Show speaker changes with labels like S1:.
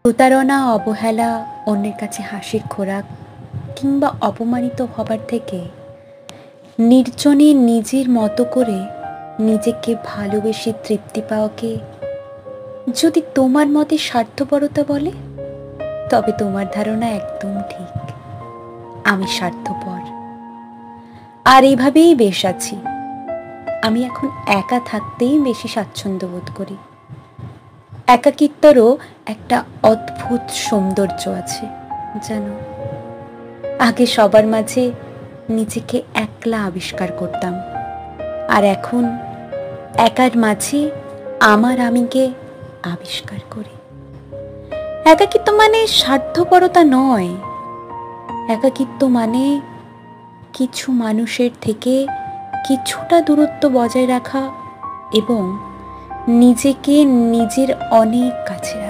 S1: প্রতারণা, অবহেলা, অন্যের কাছে হাসির খোরাক কিংবা অপমানিত হবার থেকে নির্জনে নিজের মতো করে নিজেকে ভালোবেসে তৃপ্তি পাওয়াকে যদি তোমার মতে স্বার্থপরতা বলে, তবে তোমার ধারণা একদম ঠিক। আমি স্বার্থপর, আর এইভাবেই বেশ আছি। আমি এখন একা থাকতেই বেশি স্বাচ্ছন্দ্য বোধ করি। একাকিত্বেরও একটা অদ্ভুত সৌন্দর্য আছে জানো। আগে সবার মাঝে নিজেকে একলা আবিষ্কার করতাম, আর এখন একার মাঝে আমার আমিকে আবিষ্কার করি। একাকিত্ব মানে স্বার্থপরতা নয়। একাকিত্ব মানে কিছু মানুষের থেকে কিছুটা দূরত্ব বজায় রাখা এবং নিজেকে নিজের অনেক কাছে রাখা।